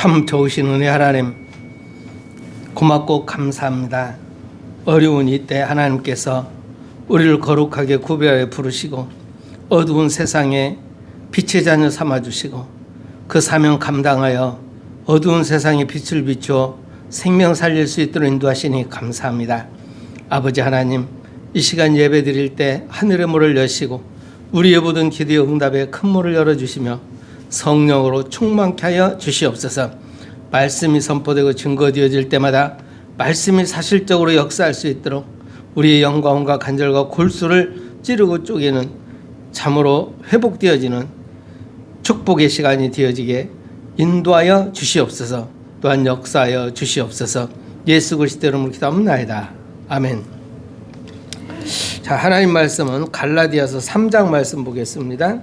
참 좋으신 은혜 하나님, 고맙고 감사합니다. 어려운 이때 하나님께서 우리를 거룩하게 구별하여 부르시고 어두운 세상에 빛의 자녀 삼아주시고 그 사명 감당하여 어두운 세상에 빛을 비추어 생명 살릴 수 있도록 인도하시니 감사합니다. 아버지 하나님, 이 시간 예배 드릴 때 하늘의 문을 여시고 우리의 모든 기도의 응답에 큰 문을 열어주시며 성령으로 충만케 하여 주시옵소서. 말씀이 선포되고 증거되어질 때마다 말씀이 사실적으로 역사할 수 있도록 우리의 영광과 간절과 골수를 찌르고 쪼개는 참으로 회복되어지는 축복의 시간이 되어지게 인도하여 주시옵소서. 또한 역사하여 주시옵소서. 예수 그리스도 이름으로 기도합니다. 아멘. 자, 하나님 말씀은 갈라디아서 3장 말씀 보겠습니다.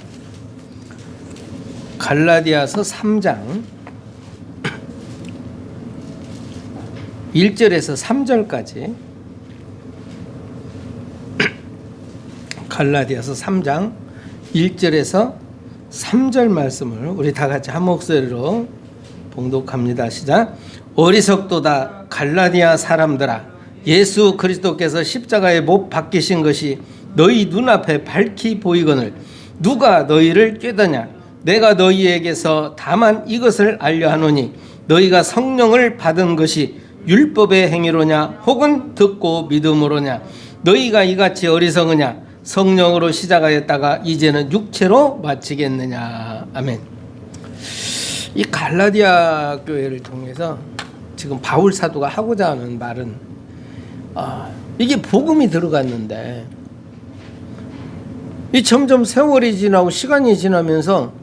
갈라디아서 3장 1절에서 3절까지, 갈라디아서 3장 1절에서 3절 말씀을 우리 다 같이 한 목소리로 봉독합니다. 시작. 어리석도다 갈라디아 사람들아, 예수 그리스도께서 십자가에 못 박히신 것이 너희 눈앞에 밝히 보이거늘 누가 너희를 꾀더냐. 내가 너희에게서 다만 이것을 알려 하노니 너희가 성령을 받은 것이 율법의 행위로냐 혹은 듣고 믿음으로냐. 너희가 이같이 어리석으냐. 성령으로 시작하였다가 이제는 육체로 마치겠느냐. 아멘. 이 갈라디아 교회를 통해서 지금 바울 사도가 하고자 하는 말은 이게 복음이 들어갔는데 이 점점 세월이 지나고 시간이 지나면서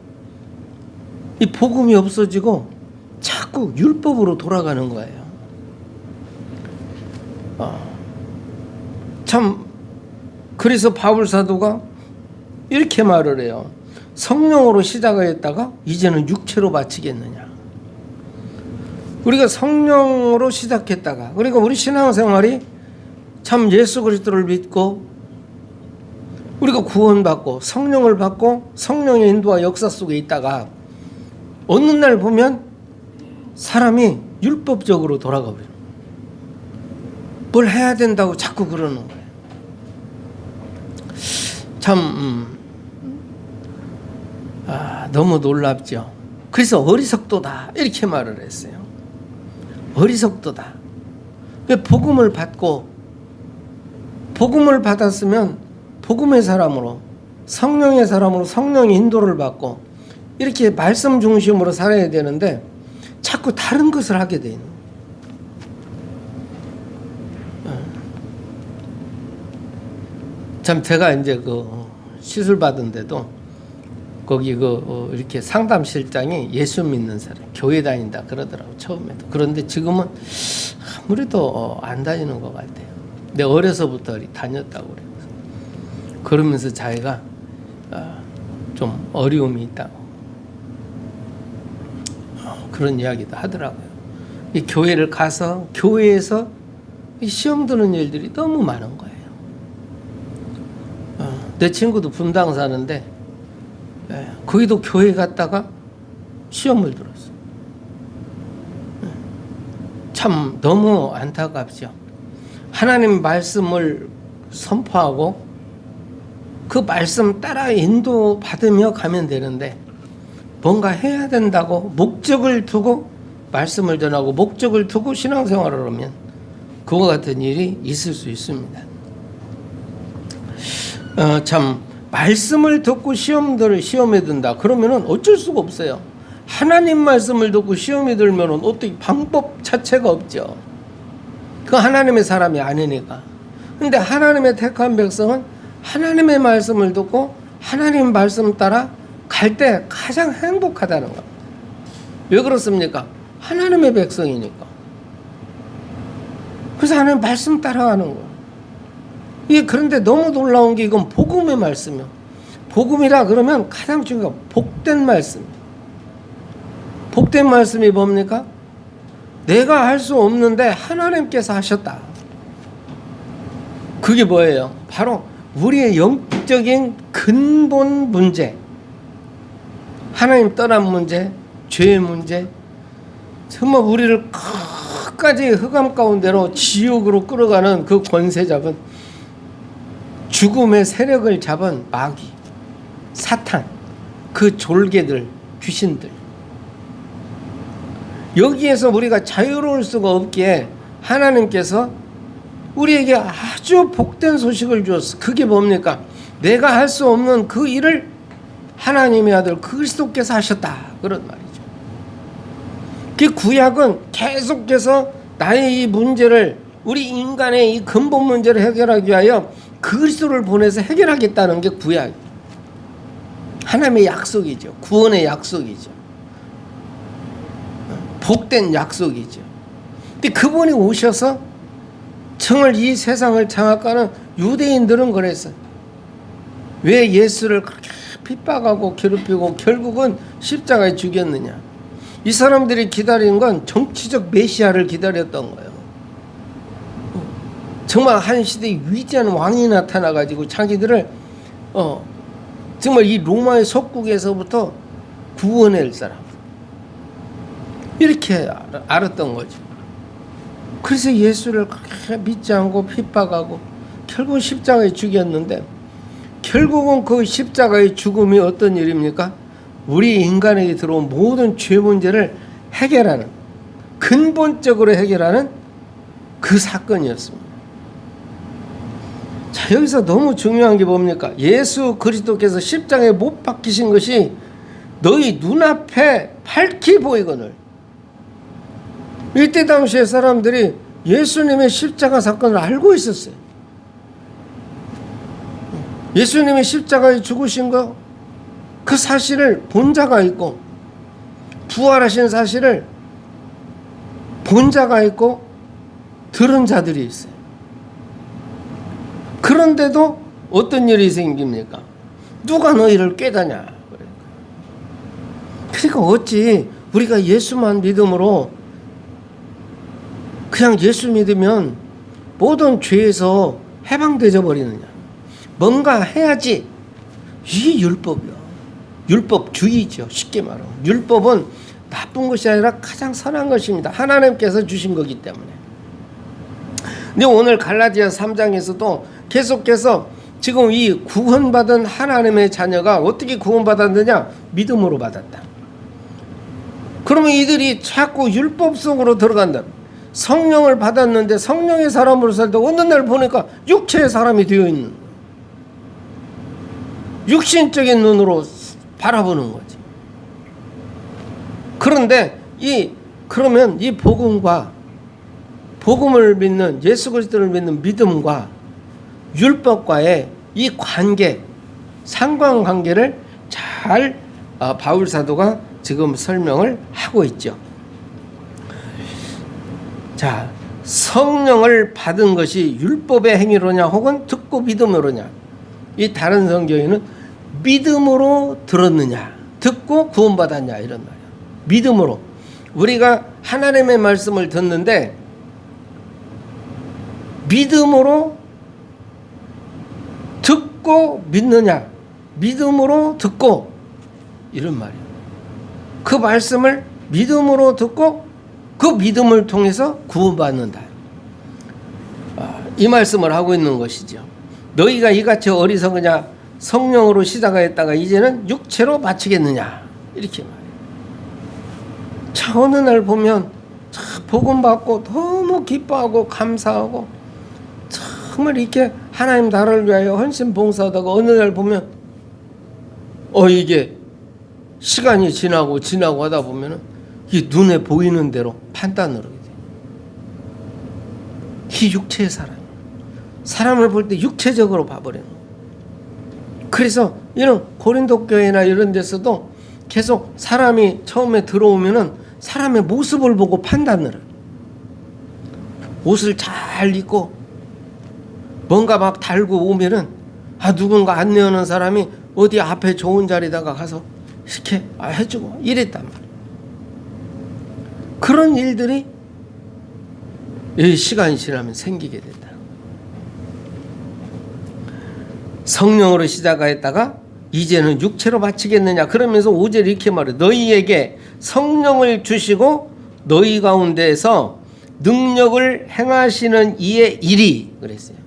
이 복음이 없어지고 자꾸 율법으로 돌아가는 거예요. 참, 그래서 바울 사도가 이렇게 말을 해요. 성령으로 시작하였다가 이제는 육체로 마치겠느냐. 우리가 성령으로 시작했다가, 그러니까 우리 신앙생활이 참 예수 그리스도를 믿고 우리가 구원받고 성령을 받고 성령의 인도와 역사 속에 있다가 어느 날 보면 사람이 율법적으로 돌아가 버려요. 뭘 해야 된다고 자꾸 그러는 거예요. 참 너무 놀랍죠. 그래서 어리석도다 이렇게 말을 했어요. 어리석도다. 왜 복음을 받고 복음을 받았으면 복음의 사람으로 성령의 사람으로 성령의 인도를 받고 이렇게 말씀 중심으로 살아야 되는데 자꾸 다른 것을 하게 되는 거예요. 참 제가 이제 그 시술 받은데도 거기 이렇게 상담실장이 예수 믿는 사람, 교회 다닌다 그러더라고 처음에도. 그런데 지금은 아무래도 안 다니는 것 같아요. 근데 어려서부터 다녔다고 그래요. 그러면서 자기가 좀 어려움이 있다고 그런 이야기도 하더라고요. 이 교회를 가서 교회에서 시험 드는 일들이 너무 많은 거예요. 내 친구도 분당 사는데 거기도 교회 갔다가 시험을 들었어. 참 너무 안타깝죠. 하나님 말씀을 선포하고 그 말씀 따라 인도받으며 가면 되는데 뭔가 해야 된다고 목적을 두고 말씀을 전하고 목적을 두고 신앙생활을 하면 그와 같은 일이 있을 수 있습니다. 참 말씀을 듣고 시험에 든다 그러면은 어쩔 수가 없어요. 하나님 말씀을 듣고 시험에 들면은 어떻게 방법 자체가 없죠. 그 하나님의 사람이 아니니까. 근데 하나님의 택한 백성은 하나님의 말씀을 듣고 하나님 말씀 따라 갈 때 가장 행복하다는 겁니다. 왜 그렇습니까? 하나님의 백성이니까. 그래서 하나님 말씀 따라가는 거예요. 이게 그런데 너무 놀라운 게 이건 복음의 말씀이요. 복음이라 그러면 가장 중요한 복된 말씀. 복된 말씀이 뭡니까? 내가 할 수 없는데 하나님께서 하셨다. 그게 뭐예요? 바로 우리의 영적인 근본 문제, 하나님 떠난 문제, 죄의 문제, 정말 우리를 끝까지 흑암 가운데로 지옥으로 끌어가는 그 권세 잡은 죽음의 세력을 잡은 마귀, 사탄, 그 졸개들, 귀신들. 여기에서 우리가 자유로울 수가 없기에 하나님께서 우리에게 아주 복된 소식을 주었어. 그게 뭡니까? 내가 할 수 없는 그 일을 하나님의 아들 그리스도께서 하셨다. 그런 말이죠. 그 구약은 계속해서 나의 이 문제를, 우리 인간의 이 근본 문제를 해결하기 위하여 그리스도를 보내서 해결하겠다는 게 구약. 하나님의 약속이죠. 구원의 약속이죠. 복된 약속이죠. 근데 그분이 오셔서 정말 이 세상을 장악하는 유대인들은 그랬어요. 왜 예수를 그렇게 핍박하고 괴롭히고 결국은 십자가에 죽였느냐. 이 사람들이 기다린 건 정치적 메시아를 기다렸던 거예요. 정말 한 시대의 위대한 왕이 나타나가지고 자기들을 정말 이 로마의 속국에서부터 구원할 사람, 이렇게 알았던 거죠. 그래서 예수를 그렇게 믿지 않고 핍박하고 결국 십자가에 죽였는데, 결국은 그 십자가의 죽음이 어떤 일입니까? 우리 인간에게 들어온 모든 죄 문제를 해결하는, 근본적으로 해결하는 그 사건이었습니다. 자, 여기서 너무 중요한 게 뭡니까? 예수 그리스도께서 십자가에 못 박히신 것이 너희 눈앞에 밝히 보이거늘. 이때 당시에 사람들이 예수님의 십자가 사건을 알고 있었어요. 예수님이 십자가에 죽으신 거, 그 사실을 본 자가 있고, 부활하신 사실을 본 자가 있고 들은 자들이 있어요. 그런데도 어떤 일이 생깁니까? 누가 너희를 깨닫냐? 그러니까 어찌 우리가 예수만 믿음으로 그냥 예수 믿으면 모든 죄에서 해방되어 버리느냐? 뭔가 해야지. 이게 율법이요. 율법주의죠. 쉽게 말하면. 율법은 나쁜 것이 아니라 가장 선한 것입니다. 하나님께서 주신 거기 때문에. 근데 오늘 갈라디아 3장에서도 계속해서 지금 이 구원받은 하나님의 자녀가 어떻게 구원받았느냐? 믿음으로 받았다. 그러면 이들이 자꾸 율법 속으로 들어간다. 성령을 받았는데 성령의 사람으로 살다 어느 날 보니까 육체의 사람이 되어 있는, 육신적인 눈으로 바라보는 거지. 그런데 그러면 이 복음과, 복음을 믿는, 예수 그리스도를 믿는 믿음과 율법과의 이 관계, 상관관계를 잘 바울 사도가 지금 설명을 하고 있죠. 자, 성령을 받은 것이 율법의 행위로냐 혹은 듣고 믿음으로냐. 이 다른 성경에는 믿음으로 들었느냐, 듣고 구원받았냐, 이런 말이야. 믿음으로. 우리가 하나님의 말씀을 듣는데 믿음으로 듣고 믿느냐, 믿음으로 듣고, 이런 말이에요. 그 말씀을 믿음으로 듣고 그 믿음을 통해서 구원받는다. 이 말씀을 하고 있는 것이죠. 너희가 이같이 어리석으냐, 성령으로 시작하였다가 이제는 육체로 마치겠느냐, 이렇게 말해요. 자, 어느 날 보면 복음 받고 너무 기뻐하고 감사하고 정말 이렇게 하나님 나라를 위하여 헌신 봉사하다가 어느 날 보면 이게 시간이 지나고 하다 보면은 이 눈에 보이는 대로 판단을 하게 돼요. 이 육체의 사람을 볼 때 육체적으로 봐버리는 거예요. 그래서 이런 고린도 교회나 이런 데서도 계속 사람이 처음에 들어오면은 사람의 모습을 보고 판단을 해요. 옷을 잘 입고 뭔가 막 달고 오면은 누군가 안내하는 사람이 어디 앞에 좋은 자리다가 가서 이렇게 해주고 이랬단 말이에요. 그런 일들이 이 시간이 지나면 생기게 된다. 성령으로 시작하였다가 이제는 육체로 마치겠느냐. 그러면서 5절 이렇게 말해. 너희에게 성령을 주시고 너희 가운데서 능력을 행하시는 이의 일이 그랬어요.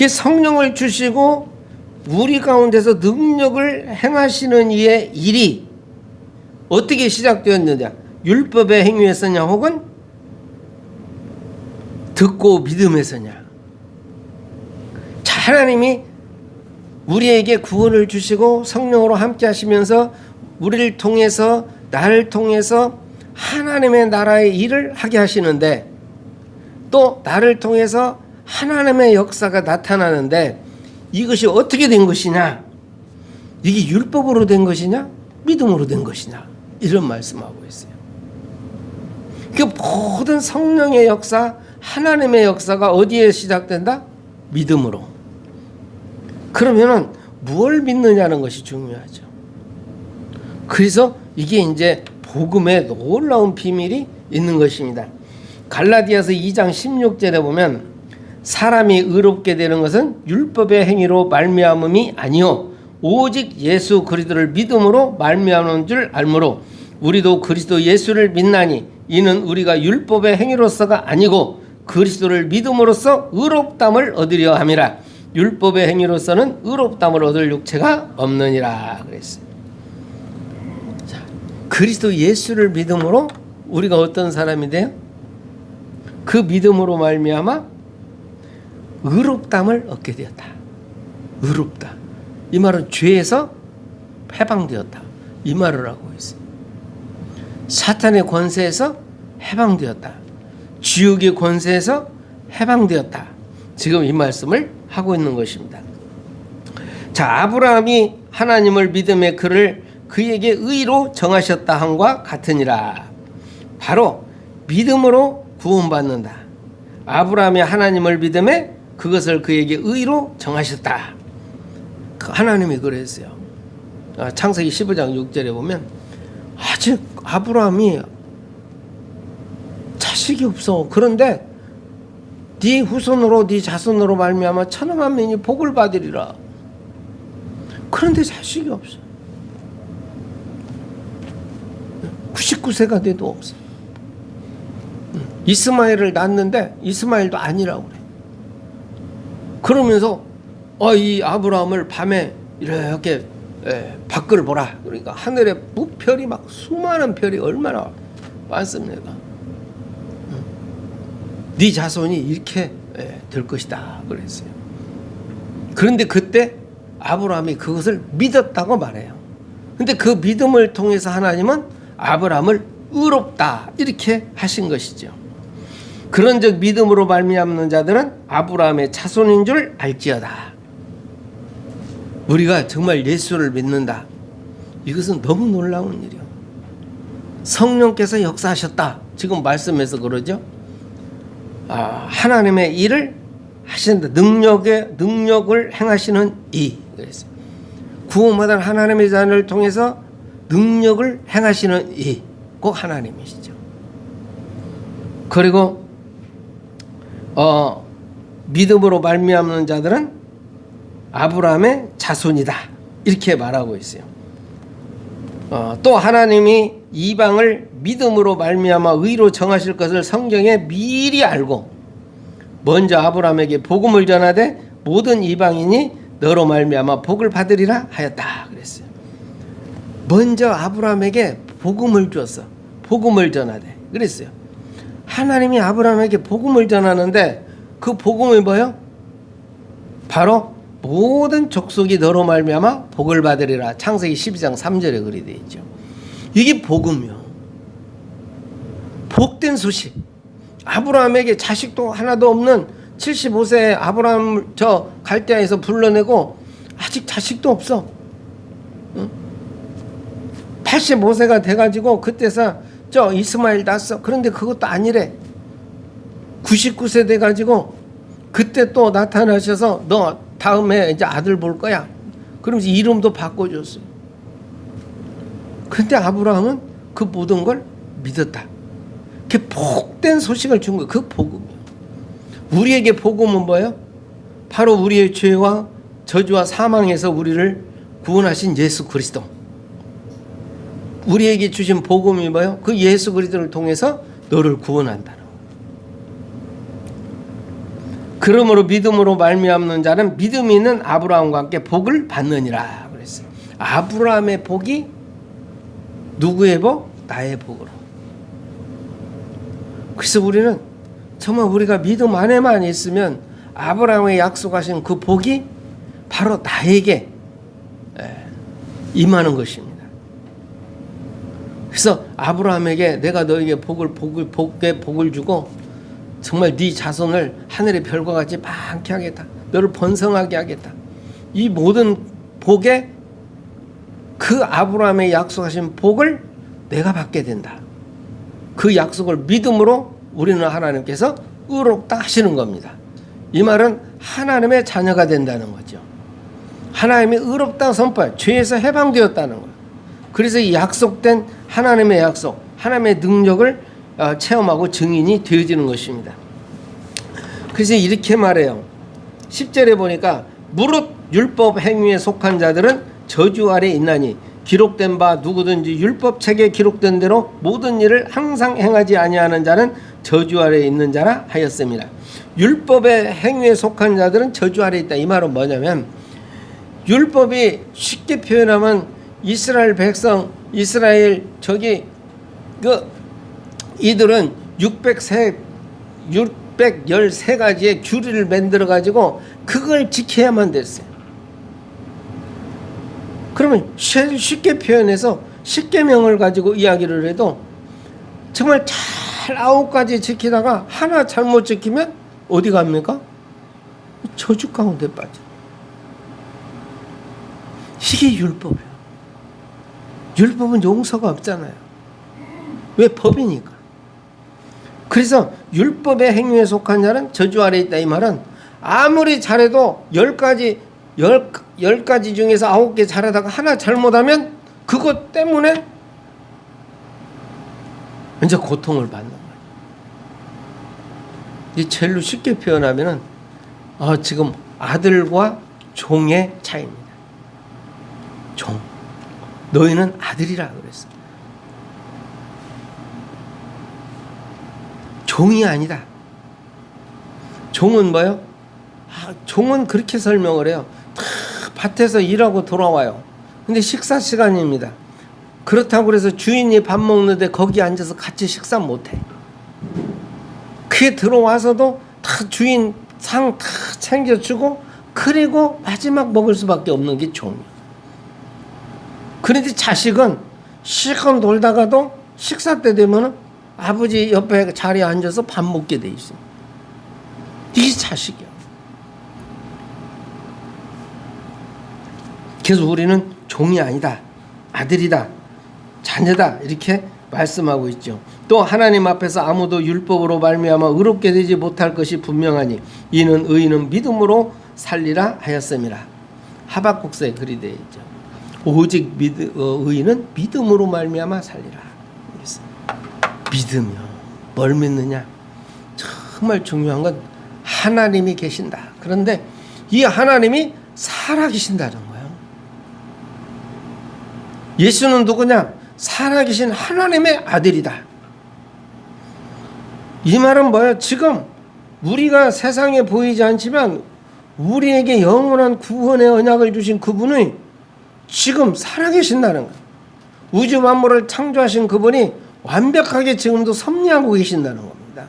성령을 주시고 우리 가운데서 능력을 행하시는 이의 일이 어떻게 시작되었느냐? 율법의 행위에서냐 혹은 듣고 믿음에서냐? 자, 하나님이 우리에게 구원을 주시고 성령으로 함께 하시면서 우리를 통해서 나를 통해서 하나님의 나라의 일을 하게 하시는데, 또 나를 통해서 하나님의 역사가 나타나는데, 이것이 어떻게 된 것이냐? 이게 율법으로 된 것이냐? 믿음으로 된 것이냐? 이런 말씀하고 있어요. 그 모든 성령의 역사, 하나님의 역사가 어디에 시작된다? 믿음으로. 그러면은 무엇을 믿느냐는 것이 중요하죠. 그래서 이게 이제 복음의 놀라운 비밀이 있는 것입니다. 갈라디아서 2장 16절에 보면 사람이 의롭게 되는 것은 율법의 행위로 말미암음이 아니요 오직 예수 그리스도를 믿음으로 말미암은 줄 알므로 우리도 그리스도 예수를 믿나니 이는 우리가 율법의 행위로서가 아니고 그리스도를 믿음으로써 의롭담을 얻으려 함이라. 율법의 행위로서는 의롭담을 얻을 육체가 없느니라 그랬어요. 자, 그리스도 예수를 믿음으로 우리가 어떤 사람이 돼요? 그 믿음으로 말미암아 의롭담을 얻게 되었다. 의롭다. 이 말은 죄에서 해방되었다. 이 말을 하고 있어요. 사탄의 권세에서 해방되었다. 지옥의 권세에서 해방되었다. 지금 이 말씀을 하고 있는 것입니다. 자, 아브라함이 하나님을 믿음에 그를 그에게 의로 정하셨다 함과 같으니라. 바로 믿음으로 구원받는다. 아브라함이 하나님을 믿음에 그것을 그에게 의로 정하셨다. 하나님이 그랬어요. 창세기 15장 6절에 보면 아직 아브라함이 자식이 없어. 그런데 네 후손으로 네 자손으로 말미암아 천하 만민이 복을 받으리라. 그런데 자식이 없어. 99세가 돼도 없어. 이스마엘을 낳았는데 이스마엘도 아니라고 그래. 그러면서 이 아브라함을 밤에 이렇게 밖을 보라. 그러니까 하늘에 무별이 막 수많은 별이 얼마나 많습니까? 네 자손이 이렇게 될 것이다 그랬어요. 그런데 그때 아브라함이 그것을 믿었다고 말해요. 근데 그 믿음을 통해서 하나님은 아브라함을 의롭다 이렇게 하신 것이죠. 그런즉 믿음으로 말미암는 자들은 아브라함의 자손인 줄 알지어다. 우리가 정말 예수를 믿는다. 이것은 너무 놀라운 일이요. 성령께서 역사하셨다. 지금 말씀에서 그러죠. 하나님의 일을 하신다. 능력을 행하시는 이. 그랬어요. 구원받은 하나님의 자녀를 통해서 능력을 행하시는 이. 꼭 하나님이시죠. 그리고 믿음으로 말미암는 자들은 아브라함의 자손이다. 이렇게 말하고 있어요. 또 하나님이 이방을 믿음으로 말미암아 의로 정하실 것을 성경에 미리 알고 먼저 아브라함에게 복음을 전하되 모든 이방인이 너로 말미암아 복을 받으리라 하였다 그랬어요. 먼저 아브라함에게 복음을 주었어. 복음을 전하되 그랬어요. 하나님이 아브라함에게 복음을 전하는데 그 복음이 뭐예요? 바로 모든 족속이 너로 말미암아 복을 받으리라. 창세기 12장 3절에 그리 되어 있죠. 이게 복음이요. 복된 소식. 아브라함에게 자식도 하나도 없는 75세의 아브라함을 저 갈대아에서 불러내고 아직 자식도 없어. 85세가 돼가지고 그때서 저 이스마엘 낳았어. 그런데 그것도 아니래. 99세 돼가지고 그때 또 나타나셔서 너 다음에 이제 아들 볼 거야. 그러면서 이름도 바꿔줬어요. 근데 아브라함은 그 모든 걸 믿었다. 그 복된 소식을 준 거예요. 그 복음이요. 우리에게 복음은 뭐예요? 바로 우리의 죄와 저주와 사망에서 우리를 구원하신 예수 그리스도. 우리에게 주신 복음이 뭐예요? 그 예수 그리스도를 통해서 너를 구원한다는 거예요. 그러므로 믿음으로 말미암는 자는 믿음이 있는 아브라함과 함께 복을 받느니라 그랬어요. 아브라함의 복이 누구의 복? 나의 복으로. 그래서 우리는 정말 우리가 믿음 안에만 있으면 아브라함의 약속하신 그 복이 바로 나에게 임하는 것입니다. 그래서 아브라함에게 내가 너에게 복을 주고 정말 네 자손을 하늘의 별과 같이 많게 하겠다. 너를 번성하게 하겠다. 이 모든 복에 그 아브라함의 약속하신 복을 내가 받게 된다. 그 약속을 믿음으로 우리는 하나님께서 의롭다 하시는 겁니다. 이 말은 하나님의 자녀가 된다는 거죠. 하나님이 의롭다 선포해 죄에서 해방되었다는 거예요. 그래서 이 약속된 하나님의 약속, 하나님의 능력을 체험하고 증인이 되어지는 것입니다. 그래서 이렇게 말해요. 10절에 보니까 무릇 율법 행위에 속한 자들은 저주 아래 있나니 기록된 바 누구든지 율법책에 기록된 대로 모든 일을 항상 행하지 아니하는 자는 저주 아래 있는 자라 하였습니다. 율법의 행위에 속한 자들은 저주 아래 있다. 이 말은 뭐냐면 율법이 쉽게 표현하면 이스라엘 백성, 이스라엘 이들은 613가지의 규례를 만들어 가지고 그걸 지켜야만 됐어요. 그러면 쉽게 표현해서 십계명을 가지고 이야기를 해도 정말 잘 9가지 지키다가 하나 잘못 지키면 어디 갑니까? 저주 가운데 빠져. 이게 율법이에요. 율법은 용서가 없잖아요. 왜? 법이니까. 그래서 율법의 행위에 속한 자는 저주 아래 있다. 이 말은 아무리 잘해도 10가지 중에서 9개 잘하다가 하나 잘못하면 그것 때문에 이제 고통을 받는 거예요. 이 제일로 쉽게 표현하면은 지금 아들과 종의 차이입니다. 종. 너희는 아들이라 그랬어. 종이 아니다. 종은 뭐요? 종은 그렇게 설명을 해요. 다 밭에서 일하고 돌아와요. 근데 식사 시간입니다. 그렇다고 해서 주인이 밥 먹는데 거기 앉아서 같이 식사 못해. 그게 들어와서도 다 주인 상 다 챙겨주고 그리고 마지막 먹을 수밖에 없는 게 종이에요. 그런데 자식은 실컷 놀다가도 식사 때 되면 아버지 옆에 자리에 앉아서 밥 먹게 돼 있어요. 이게 자식이야. 그래서 우리는 종이 아니다. 아들이다. 자녀다. 이렇게 말씀하고 있죠. 또 하나님 앞에서 아무도 율법으로 말미암아 의롭게 되지 못할 것이 분명하니 이는 의인은 믿음으로 살리라 하였음이라. 하박국서에 글이 되어 있죠. 오직 의인은 믿음으로 말미암아 살리라. 믿음이요. 뭘 믿느냐? 정말 중요한 건 하나님이 계신다. 그런데 이 하나님이 살아계신다는 거예요. 예수는 누구냐? 살아계신 하나님의 아들이다. 이 말은 뭐예요? 지금 우리가 세상에 보이지 않지만 우리에게 영원한 구원의 언약을 주신 그분이 지금 살아계신다는 거예요. 우주 만물을 창조하신 그분이 완벽하게 지금도 섭리하고 계신다는 겁니다.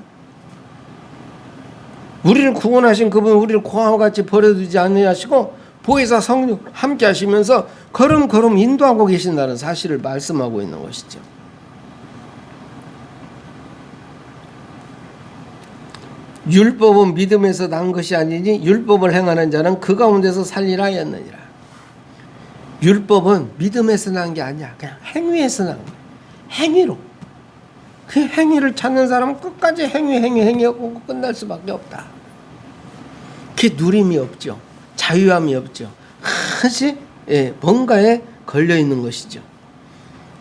우리를 구원하신 그분, 우리를 고아와 같이 버려두지 않으시고 보혜사 성령 함께 하시면서 걸음걸음 인도하고 계신다는 사실을 말씀하고 있는 것이죠. 율법은 믿음에서 난 것이 아니니 율법을 행하는 자는 그 가운데서 살리라 하였느니라. 율법은 믿음에서 난 게 아니야. 그냥 행위에서 난 거야. 행위로. 그 행위를 찾는 사람은 끝까지 행위하고 끝날 수밖에 없다. 그게 누림이 없죠. 자유함이 없죠. 항시 뭔가에 걸려있는 것이죠.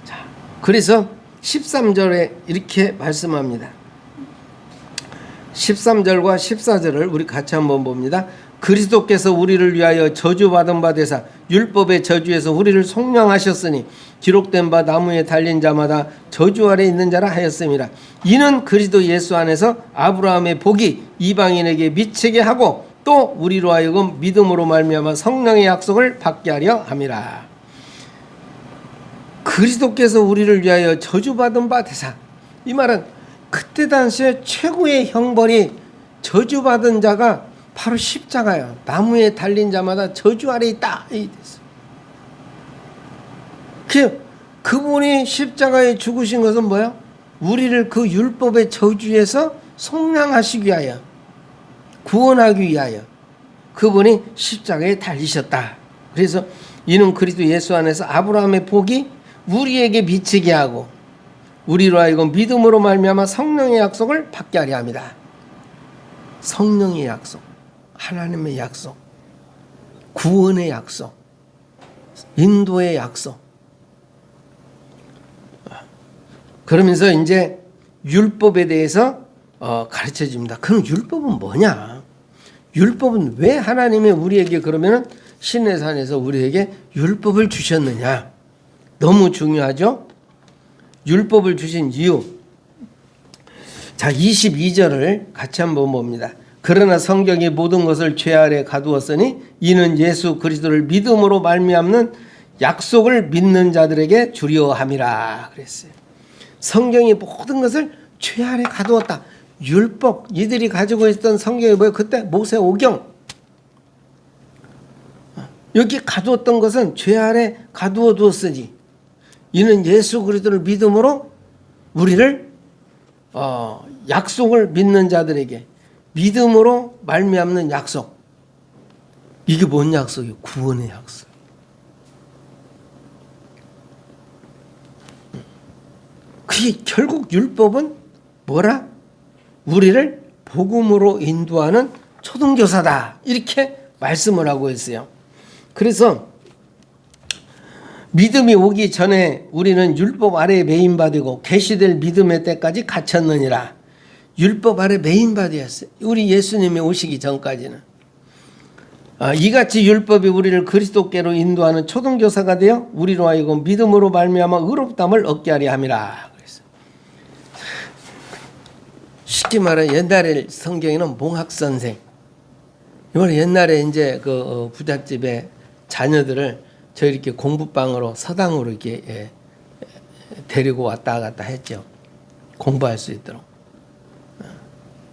자, 그래서 13절에 이렇게 말씀합니다. 13절과 14절을 우리 같이 한번 봅니다. 그리스도께서 우리를 위하여 저주받은 바 되사 율법의 저주에서 우리를 속량하셨으니 기록된 바 나무에 달린 자마다 저주 아래 있는 자라 하였습니다. 이는 그리스도 예수 안에서 아브라함의 복이 이방인에게 미치게 하고 또 우리로 하여금 믿음으로 말미암아 성령의 약속을 받게 하려 함이라. 그리스도께서 우리를 위하여 저주받은 바 되사, 이 말은 그때 당시에 최고의 형벌이 저주받은 자가 바로 십자가예요. 나무에 달린 자마다 저주 아래 있다. 그분이 십자가에 죽으신 것은 뭐예요? 우리를 그 율법의 저주에서 속량하시기 위하여, 구원하기 위하여 그분이 십자가에 달리셨다. 그래서 이는 그리스도 예수 안에서 아브라함의 복이 우리에게 미치게 하고 우리로 하여금 믿음으로 말미암아 성령의 약속을 받게 하려 합니다. 성령의 약속, 하나님의 약속, 구원의 약속, 인도의 약속. 그러면서 이제 율법에 대해서 가르쳐 줍니다. 그럼 율법은 뭐냐? 율법은 왜 하나님이 우리에게 그러면은 시내산에서 우리에게 율법을 주셨느냐? 너무 중요하죠? 율법을 주신 이유. 자, 22절을 같이 한번 봅니다. 그러나 성경이 모든 것을 죄 아래 가두었으니 이는 예수 그리스도를 믿음으로 말미암는 약속을 믿는 자들에게 주려 함이라 그랬어요. 성경이 모든 것을 죄 아래 가두었다. 율법, 이들이 가지고 있던 성경이 뭐예요? 그때 모세오경. 여기 가두었던 것은 죄 아래 가두어 두었으니 이는 예수 그리스도를 믿음으로 우리를 약속을 믿는 자들에게, 믿음으로 말미암는 약속. 이게 뭔 약속이에요? 구원의 약속. 그게 결국 율법은 뭐라? 우리를 복음으로 인도하는 초등교사다. 이렇게 말씀을 하고 있어요. 그래서 믿음이 오기 전에 우리는 율법 아래에 매인받고 계시될 믿음의 때까지 갇혔느니라. 율법 아래 매인받았어요. 우리 예수님이 오시기 전까지는. 이같이 율법이 우리를 그리스도께로 인도하는 초등교사가 되어 우리로 하여금 믿음으로 말미암아 의롭다함을 얻게 하려 함이라. 그래서 쉽게 말해 옛날에 성경에는 몽학선생. 옛날에 이제 그 부잣집의 자녀들을 저 이렇게 공부방으로 서당으로 이렇게 데리고 왔다 갔다 했죠. 공부할 수 있도록.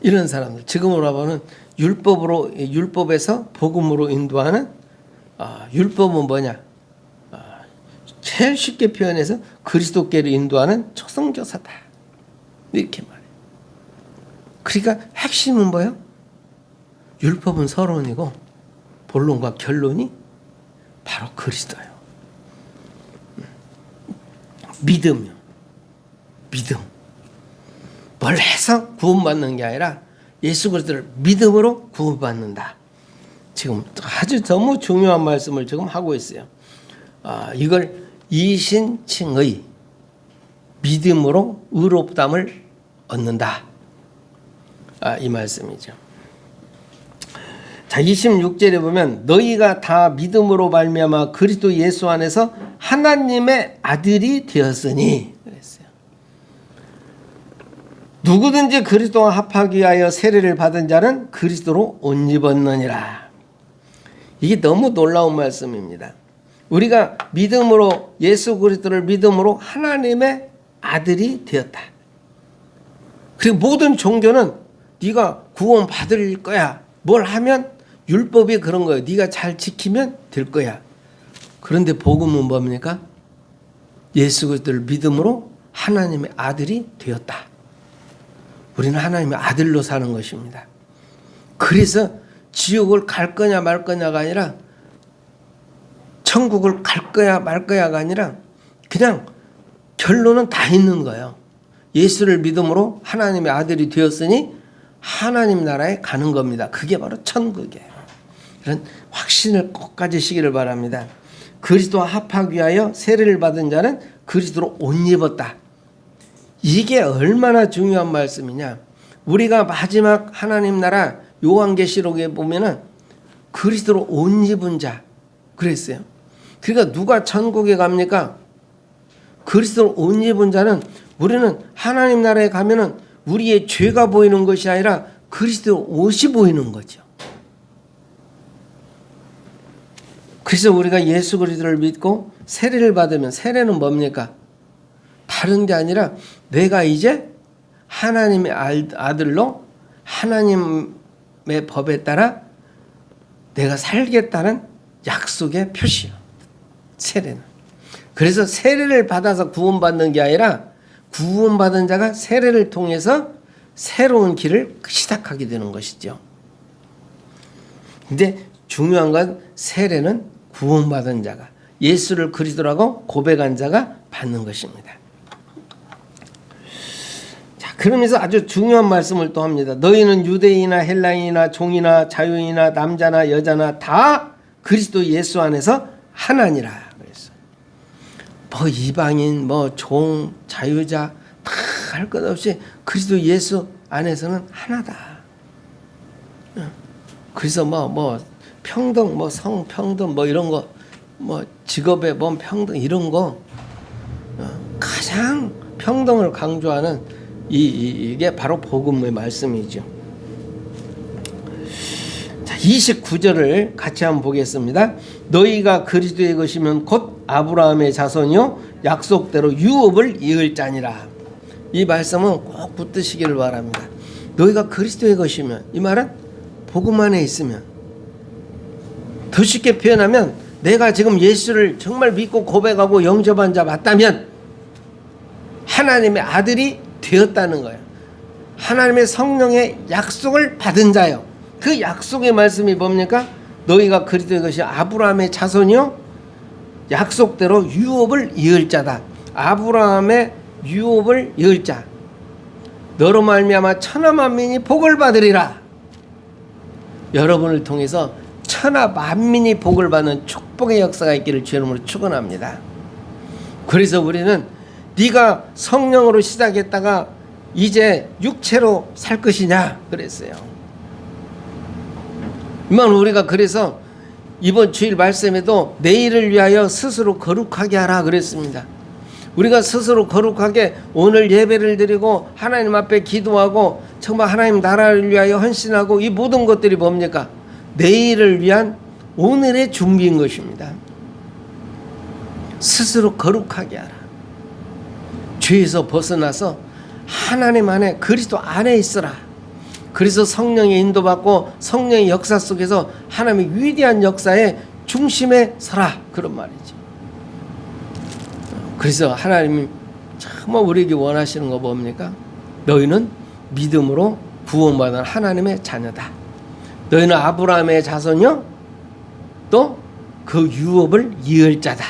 이런 사람들 지금으로 보면 율법에서 복음으로 인도하는 율법은 뭐냐? 제일 쉽게 표현해서 그리스도께로 인도하는 초성교사다. 이렇게 말해요. 그러니까 핵심은 뭐예요? 율법은 서론이고 본론과 결론이 바로 그리스도예요. 믿음이요. 믿음. 뭘 해서 구원받는 게 아니라 예수 그리스도를 믿음으로 구원받는다. 지금 아주 너무 중요한 말씀을 지금 하고 있어요. 이걸 이신칭의 믿음으로 의롭다함을 얻는다. 이 말씀이죠. 자, 26절에 보면 너희가 다 믿음으로 말미암아 그리스도 예수 안에서 하나님의 아들이 되었으니 그랬어요. 누구든지 그리스도와 합하기 위하여 세례를 받은 자는 그리스도로 옷 입었느니라. 이게 너무 놀라운 말씀입니다. 우리가 믿음으로 예수 그리스도를 믿음으로 하나님의 아들이 되었다. 그리고 모든 종교는 네가 구원 받을 거야. 뭘 하면 율법이 그런 거예요. 네가 잘 지키면 될 거야. 그런데 복음은 뭡니까? 예수 그리스도를 믿음으로 하나님의 아들이 되었다. 우리는 하나님의 아들로 사는 것입니다. 그래서 지옥을 갈 거냐 말 거냐가 아니라 천국을 갈 거야 말 거야가 아니라 그냥 결론은 다 있는 거예요. 예수를 믿음으로 하나님의 아들이 되었으니 하나님 나라에 가는 겁니다. 그게 바로 천국이에요. 이런 확신을 꼭 가지시기를 바랍니다. 그리스도와 합하기 위하여 세례를 받은 자는 그리스도로 옷 입었다. 이게 얼마나 중요한 말씀이냐. 우리가 마지막 하나님 나라 요한계시록에 보면은 그리스도로 옷 입은 자 그랬어요. 그러니까 누가 천국에 갑니까? 그리스도로 옷 입은 자는 우리는 하나님 나라에 가면은 우리의 죄가 보이는 것이 아니라 그리스도 옷이 보이는 거죠. 그래서 우리가 예수 그리스도를 믿고 세례를 받으면 세례는 뭡니까? 다른 게 아니라 내가 이제 하나님의 아들로 하나님의 법에 따라 내가 살겠다는 약속의 표시요. 세례는. 그래서 세례를 받아서 구원받는 게 아니라 구원받은 자가 세례를 통해서 새로운 길을 시작하게 되는 것이죠. 근데 중요한 건 세례는 구원받은 자가 예수를 그리스도라고 고백한 자가 받는 것입니다. 자, 그러면서 아주 중요한 말씀을 또 합니다. 너희는 유대인이나 헬라인이나 종이나 자유인이나 남자나 여자나 다 그리스도 예수 안에서 하나니라. 그랬어. 뭐 이방인, 뭐 종, 자유자 다 할 것 없이 그리스도 예수 안에서는 하나다. 그래서 뭐 평등, 뭐 성평등, 뭐 이런 거, 뭐 직업의 뭐 평등 이런 거 가장 평등을 강조하는 이게 바로 복음의 말씀이죠. 자, 29절을 같이 한번 보겠습니다. 너희가 그리스도의 것이면 곧 아브라함의 자손이요 약속대로 유업을 이을 자니라. 이 말씀은 꼭 붙드시기를 바랍니다. 너희가 그리스도의 것이면, 이 말은 복음 안에 있으면, 더 쉽게 표현하면 내가 지금 예수를 정말 믿고 고백하고 영접한 자 맞다면 하나님의 아들이 되었다는 거예요. 하나님의 성령의 약속을 받은 자요. 그 약속의 말씀이 뭡니까? 너희가 그리스도의 것이 아브라함의 자손이요 약속대로 유업을 이을 자다. 아브라함의 유업을 이을 자. 너로 말미암아 천하 만민이 복을 받으리라. 여러분을 통해서 천하 만민이 복을 받는 축복의 역사가 있기를 주의 이름으로 축원합니다. 그래서 우리는 네가 성령으로 시작했다가 이제 육체로 살 것이냐 그랬어요. 이만 우리가 그래서 이번 주일 말씀에도 내일을 위하여 스스로 거룩하게 하라 그랬습니다. 우리가 스스로 거룩하게 오늘 예배를 드리고 하나님 앞에 기도하고 정말 하나님 나라를 위하여 헌신하고 이 모든 것들이 뭡니까? 내일을 위한 오늘의 준비인 것입니다. 스스로 거룩하게 하라. 죄에서 벗어나서 하나님 안에 그리스도 안에 있으라. 그래서 성령의 인도받고 성령의 역사 속에서 하나님의 위대한 역사의 중심에 서라. 그런 말이죠. 그래서 하나님이 정말 우리에게 원하시는 거 뭡니까? 너희는 믿음으로 구원받은 하나님의 자녀다. 너희는 아브라함의 자손이요 또 그 유업을 이을 자다.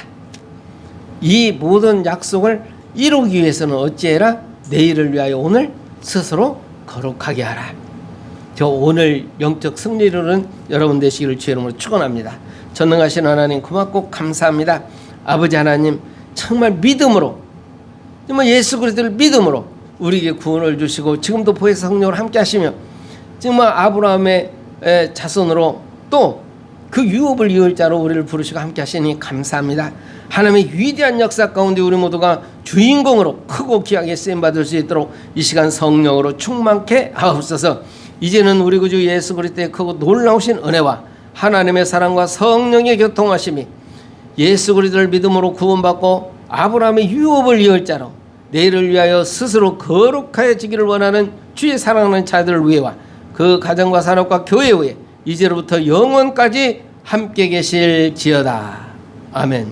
이 모든 약속을 이루기 위해서는 어찌해라? 내일을 위하여 오늘 스스로 거룩하게 하라. 저 오늘 영적 승리로는 여러분 되시기를 주의 이름으로 축원합니다. 전능하신 하나님 고맙고 감사합니다. 아버지 하나님 정말 믿음으로 정말 예수 그리스도를 믿음으로 우리에게 구원을 주시고 지금도 보혜사 성령으로 함께 하시며 정말 아브라함의 자손으로 또 그 유업을 이을 자로 우리를 부르시고 함께 하시니 감사합니다. 하나님의 위대한 역사 가운데 우리 모두가 주인공으로 크고 귀하게 쓰임받을 수 있도록 이 시간 성령으로 충만케 하옵소서. 이제는 우리 구주 예수 그리스도의 크고 놀라우신 은혜와 하나님의 사랑과 성령의 교통하심이 예수 그리스도를 믿음으로 구원받고 아브라함의 유업을 이을 자로 내일을 위하여 스스로 거룩하여지기를 원하는 주의 사랑하는 자들을 위해와 그 가정과 산업과 교회 위에 이제로부터 영원까지 함께 계실지어다. 아멘.